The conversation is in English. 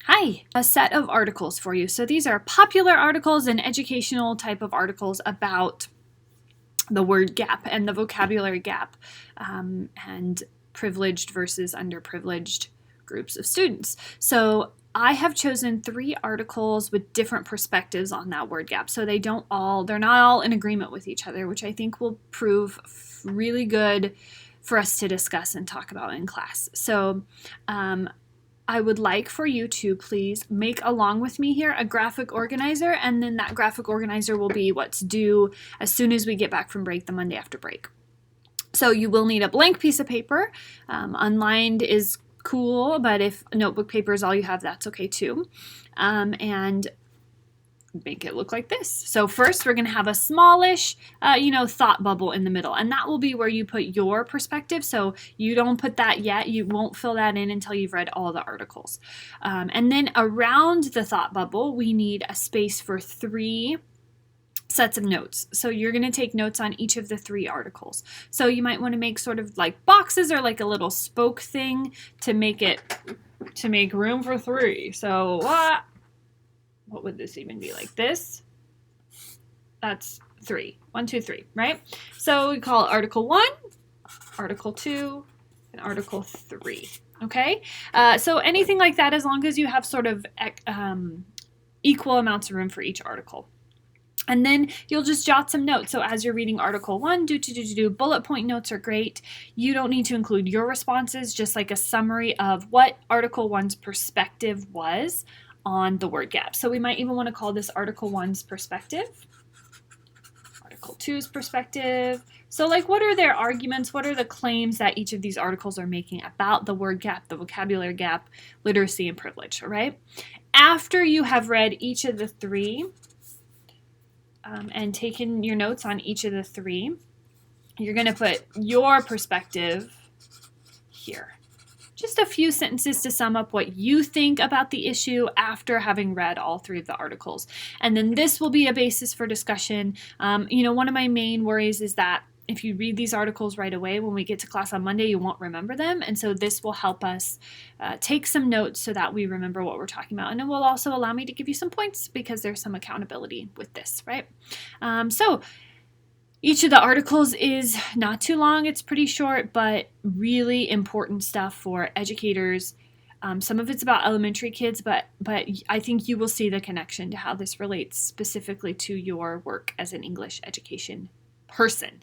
Hi, a set of articles for you. So these are popular articles and educational type of articles about the word gap and the vocabulary gap and privileged versus underprivileged groups of students. So I have chosen 3 articles with different perspectives on that word gap. So they're not all in agreement with each other, which I think will prove really good for us to discuss and talk about in class. So I would like for you to please make along with me here a graphic organizer, and then that graphic organizer will be what's due as soon as we get back from break the Monday after break. So you will need a blank piece of paper. Unlined is cool, but if notebook paper is all you have, that's okay too. And make it look like this. So first we're going to have a smallish, thought bubble in the middle, and that will be where you put your perspective. So you don't put that yet. You won't fill that in until you've read all the articles. And then around the thought bubble, we need a space for 3 sets of notes. So you're going to take notes on each of the 3 articles. So you might want to make sort of like boxes or like a little spoke thing to make room for 3. So what would this even be, like this? That's 3. 1, 2, 3, right? So we call it Article 1, Article 2, and Article 3, okay? So anything like that, as long as you have sort of equal amounts of room for each article. And then you'll just jot some notes. So as you're reading Article 1, bullet point notes are great. You don't need to include your responses, just like a summary of what Article 1's perspective was on the word gap. So we might even want to call this Article 1's perspective, Article 2's perspective. So like, what are their arguments? What are the claims that each of these articles are making about the word gap, the vocabulary gap, literacy, and privilege, all right? After you have read each of the 3 and taken your notes on each of the 3, you're going to put your perspective here. Just a few sentences to sum up what you think about the issue after having read all 3 of the articles. And then this will be a basis for discussion. One of my main worries is that if you read these articles right away, when we get to class on Monday, you won't remember them. And so this will help us take some notes so that we remember what we're talking about. And it will also allow me to give you some points because there's some accountability with this, right? So each of the articles is not too long. It's pretty short, but really important stuff for educators. Some of it's about elementary kids, but I think you will see the connection to how this relates specifically to your work as an English education person.